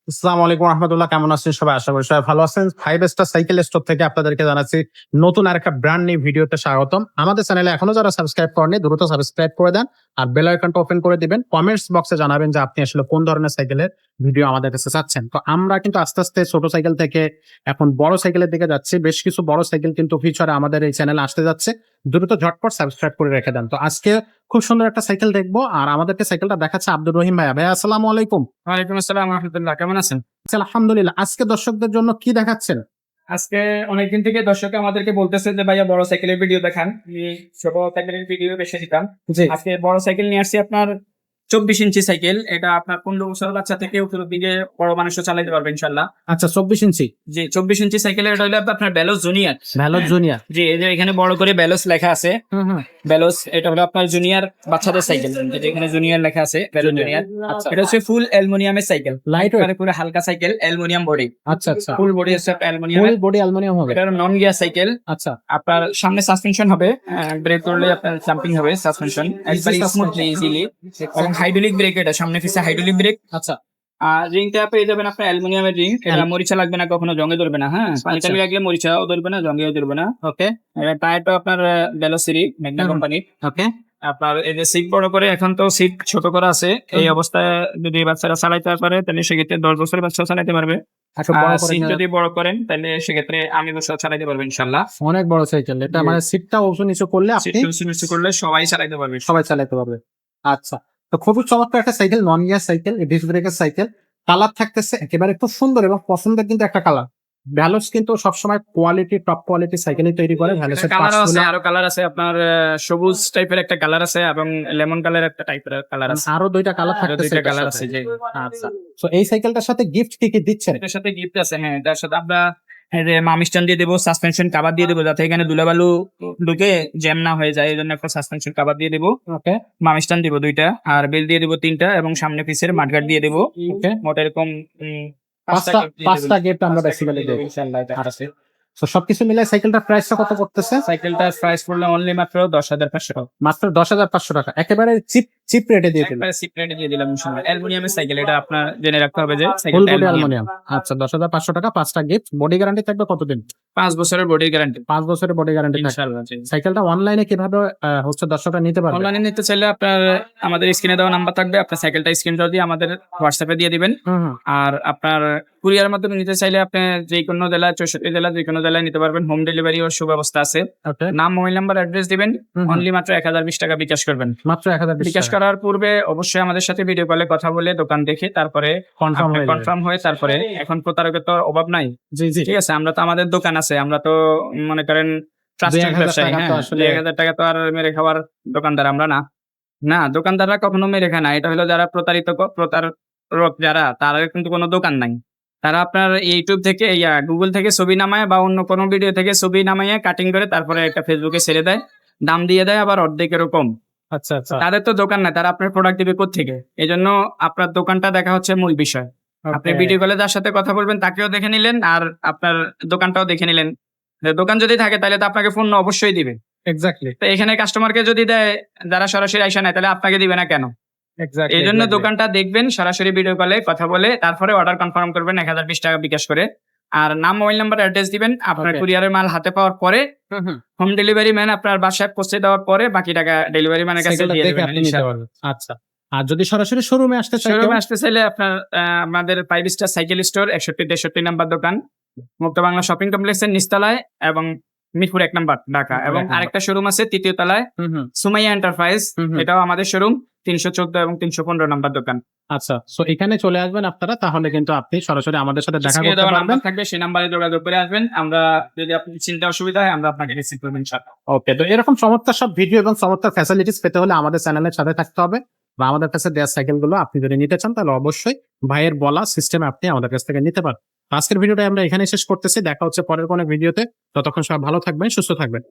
আসসালামু আলাইকুম রহমতুল্লাহ, কেমন আছেন সবাই? আশা করি সবাই ভালো আছেন। 5 স্টার সাইকেল স্টোর থেকে আপনাদেরকে জানাচ্ছি নতুন আরেকটা ব্র্যান্ড নিউ ভিডিওতে স্বাগতম। আমাদের চ্যানেলে এখনো যারা সাবস্ক্রাইব করেননি দ্রুত সাবস্ক্রাইব করে দেন আর বেল আইকনটা ওপেন করে দিবেন। কমেন্টস বক্সে জানাবেন যে আপনি আসলে কোন ধরনের সাইকেলের ভিডিও আমাদের কাছে চাচ্ছেন। তো আমরা কিন্তু আস্তে আস্তে ছোট সাইকেল থেকে এখন বড় সাইকেলের দিকে যাচ্ছি। বেশ কিছু বড় সাইকেল কিন্তু ফিউচারে আমাদের এই চ্যানেলে আসতে যাচ্ছে। দ্রুত ঝটপট সাবস্ক্রাইব করে রেখে দেন। তো আজকে খুব সুন্দর একটা সাইকেল দেখবো আর আমাদেরকে সাইকেলটা দেখাচ্ছে আব্দুর রহিম ভাইয়া। ভাইয়া আসসালামু আলাইকুম। ওয়ালাইকুম আসসালাম রহমতুল্লাহ, কেমন আছেন? আলহামদুলিল্লাহ। আজকে দর্শকদের জন্য কি দেখাচ্ছেন? আজকে অনেকদিন থেকে দর্শক আমাদেরকে বলতেছে যে ভাইয়া বড় সাইকেলের ভিডিও দেখান। ছোট সাইকেলের ভিডিও বেশি দিতাম। জি। আজকে বড় সাইকেল নিয়ে আসছি, আপনার 24 ইঞ্চি সাইকেল। এটা আপনার 15 বছর বাচ্চা থেকে উপরের দিকে বড় মানুষও চালাতে পারবে ইনশাল্লাহ। আচ্ছা, 24 ইঞ্চি জি, 24 ইঞ্চি সাইকেল। এটা হলো আপনার বেলোস জুনিয়র। ভ্যালর জুনিয়র। জি, এই যে এখানে বড় করে বেলোস লেখা আছে। বেলোস, এটা হলো আপনার জুনিয়র বাচ্চাদের সাইকেল। যেটা এখানে জুনিয়র লেখা আছে, বেলোস জুনিয়র। আচ্ছা। এটা হচ্ছে ফুল অ্যালুমিনিয়ামের সাইকেল। Light weight. পুরো হালকা সাইকেল, অ্যালুমিনিয়াম বডি। আচ্ছা আচ্ছা। ফুল বডি হচ্ছে অ্যালুমিনিয়াম। ফুল বডি অ্যালুমিনিয়াম হবে। এটা নন গিয়ার সাইকেল। আচ্ছা। আপনার সামনে সাসপেনশন হবে, ব্রেক করলে আপনার জাম্পিং হবে সাসপেনশন একবারে স্মুথলি ইজিলি। এবং হাইড্রোলিক ব্রেক, এটা সামনে পিছে হাইড্রোলিক ব্রেক। আচ্ছা। আর রিংটা পেয়ে যাবেন আপনার অ্যালুমিনিয়ামের রিং। এটা মরিচা লাগবে না, কখনো জঙ্গে ধরবে না। হ্যাঁ, পানি টানি লাগলে মরিচাও ধরবে না, জঙ্গেও ধরবে না। ওকে টায়ারটা আপনার ভেলোসিটি ম্যাগনা কোম্পানি। ওকে। আপনার এই যে সিট বড় করে, এখন তো সিট ছোট করা আছে। এই অবস্থায় যদি বাচ্চারা চালাইতে পারে তাহলে সেক্ষেত্রে 10 বছরের বাচ্চা চালাইতে পারবে। আচ্ছা, বড় আর করে সিট নিয়ে- যদি বড় করেন তাহলে সেক্ষেত্রে আমি বছর চালাইতে পারবো ইনশাল্লাহ। অনেক বড় সাইকেল এটা, মানে সিটটা উঁচু নিচু করলে সিট আপনি উঁচু করলে সবাই চালাইতে পারবে। সবাই চালাতে পারবে। আচ্ছা, তো খুবই চমৎকার একটা cycle, non gear cycle, disc ব্রেকের সাইকেল। কালার থাকতেছে একেবারে খুব সুন্দর এবং পছন্দের কিন্তু একটা কালার। ভ্যালস কিন্তু সবসময় কোয়ালিটি, টপ কোয়ালিটি সাইকেলই তৈরি করে। ভ্যালসের কালার আছে, পার্টসগুলো আরো কালার আছে আপনার। সবুজ টাইপের একটা কালার আছে এবং লেমন কালার একটা টাইপের কালার আছে। আরো দুইটা কালার আরো থাকতেছে দুইটা এটার কালার সাথে। আছে। যে আচ্ছা, তো এই সাইকেলটার সাথে গিফট কি কি দিচ্ছেন? এটার সাথে গিফট আছে। হ্যাঁ, এটার সাথে আমরা মামি স্ট্যান্ড দিয়ে দেবো, সাসপেনশন কভার দিয়ে দেবো, যাতে এখানে ধুলাবালু ঢুকে জ্যাম না হয়ে যায়। এই জন্য একটা সাসপেনশন কভার দিয়ে দেবো। ওকে মামি স্ট্যান্ড দিব 2টা, আর বেল দিয়ে দেবো 3টা, এবং সামনে পিছের মাঠগার্ড দিয়ে দেবো। ওকে। মোট এরকম পাঁচটা পাঁচটা গিফট আমরা বেসিক্যালি দেব। আচ্ছা, তো সবকিছু মিলে সাইকেলটার প্রাইসটা কত করতেছে? সাইকেলটার প্রাইস পড়লো অনলি মাত্র 10,500 টাকা। মাত্র 10,500 টাকা, একেবারে চিপ চিপ রেটে দিয়ে দিল। একবারে সিপ্রেটে দিয়ে দিলাম ইনশাআল্লাহ। অ্যালুমিনিয়ামের সাইকেল, এটা আপনার জেনে রাখতে হবে যে ফুল সাইকেলটা বডি অ্যালুমিনিয়াম। অ্যালুমিনিয়াম। আচ্ছা, 10,500 টাকা, পাঁচটা গিফট। বডি গ্যারান্টি থাকবে কতদিন? 5 বছরের বডি গ্যারান্টি 5 বছরের বডি গ্যারান্টি থাকবে। ইনশাআল্লাহ। সাইকেলটা অনলাইনে কিভাবে হচ্ছে দর্শকরা নিতে পারবে? অনলাইনে নিতে চাইলে আপনার আমাদের স্ক্রিনে দেওয়া নাম্বার থাকবে, আপনার সাইকেলটা স্ক্রিনশট দিয়ে আমাদের হোয়াটসঅ্যাপে দিয়ে দিবেন। হুম। আর আপনার কুরিয়ার মাধ্যমে নিতে চাইলে আপনি যে কোনো জেলায়, 64 জেলা যে কোনো জেলায় নিতে পারবেন। হোম ডেলিভারি ও সুব্যবস্থা আছে। ওকে। নাম, মোবাইল নাম্বার, অ্যাড্রেস দিবেন। হুম। অনলি মাত্র 1020 টাকা বিকাশ করবেন। মাত্র 1020 বিকাশ টাকা। করার পূর্বে অবশ্যই আমাদের সাথে ভিডিও কলে কথা বলে দোকান দেখে তারপরে কনফার্ম হয়ে যাবে। কনফার্ম হয়ে তারপরে। এখন প্রতারকের তো অভাব নাই। জি জি। ঠিক আছে, আমরা তো আমাদের দোকান আছে, আমরা তো মনে করেন ট্রাস্টেড 2,000 ব্যবসায়ী। টাকা হ্যাঁ, তো আসলে- 1000 টাকা তো আর মেরে খাওয়ার দোকানদার আমরা না। না, দোকানদাররা কখনো মেরে খায় না। এটা হলো যারা প্রতারক যারা, তারা কিন্তু কোনো দোকান নাই। তারা আপনার ইউটিউব থেকে গুগল থেকে ছবি নামায় বা অন্য কোনো ভিডিও থেকে ছবি নামাইয়ে কাটিং করে তারপরে একটা ফেসবুকে ছেড়ে দেয়, দাম দিয়ে দেয় আবার অর্ধেকেরও কম। আচ্ছা আচ্ছা। তাদের তো দোকান নাই, তারা আপনার প্রোডাক্ট দিবে কোত্থেকে? এই জন্য আপনার দোকানটা দেখা হচ্ছে মূল বিষয়। আপনি Okay. ভিডিও কলে যার সাথে কথা বলবেন তাকেও দেখে নিলেন, আর আপনার দোকানটাও দেখে নিলেন। দোকান যদি থাকে তাহলে তো আপনাকে ফোন অবশ্যই দিবে। এক্স্যাক্টলি তো এখানে কাস্টমারকে যদি দেয়, যারা সরাসরি আইসা নেয়, তাহলে আপনাকে দিবে না কেন? এক্স্যাক্টলি। এই জন্য দোকানটা দেখবেন, সরাসরি ভিডিও কলে কথা বলে তারপরে অর্ডার কনফার্ম করবেন 1020 টাকা বিকাশ করে। আর নাম, মোবাইল নাম্বার, অ্যাড্রেস দিবেন। আপনার Okay. কুরিয়ারের মাল হাতে পাওয়ার পরে হোম ডেলিভারি ম্যান আপনার বাসায় পৌঁছে দেওয়ার পরে বাকি টাকা ডেলিভারি ম্যানের কাছে সাইকেলটা দিয়ে দেখে দেবেন আপনি নিতে ইনশাআল্লাহ। পারবেন। আচ্ছা, আর যদি সরাসরি শোরুমে আসতে চাই কেউ? শোরুমে আসতে চাইলে আপনার আমাদের 5 স্টার সাইকেল স্টোর 61-63 নাম্বার দোকান, মুক্ত বাংলা শপিং কমপ্লেক্সের নিচতলায় এবং মিরপুর 1 নাম্বার ঢাকা। মিরপুর এবং 1 নাম্বার। আরেকটা শোরুম আছে 3য় তলায়, সুমাইয়া এন্টারপ্রাইজ। হুম। এটাও আমাদের শোরুম, 314 এবং 315 নাম্বার দোকান। আচ্ছা, সো এখানে চলে আসবেন আপনারা, তাহলে কিন্তু আপনি সরাসরি আমাদের সাথে দেখা স্ক্রিনে করতে দেওয়া পারবেন। নাম্বার থাকবে, সেই নাম্বারে যোগাযোগ করে আসবেন। আমরা যদি আপনি চিন্তা অসুবিধা হয় আমরা আপনাকে রিসিভ করব ইনশাআল্লাহ। ওকে, তো এরকম চমৎকার সব ভিডিও এবং চমৎকার ফ্যাসিলিটিস পেতে হলে আমাদের চ্যানেলের সাথে থাকতে হবে, বা আমাদের কাছে দেওয়া সাইকেলগুলো আপনি যদি নিতে চান তাহলে অবশ্যই ভাইয়ের বলা সিস্টেমে আপনি আমাদের কাছ থেকে নিতে পারেন। আজকের ভিডিওটা আমরা এখানে শেষ করতেছি, দেখা হচ্ছে পরের কোনো ভিডিওতে। ততক্ষণ সবাই ভালো থাকবেন, সুস্থ থাকবেন।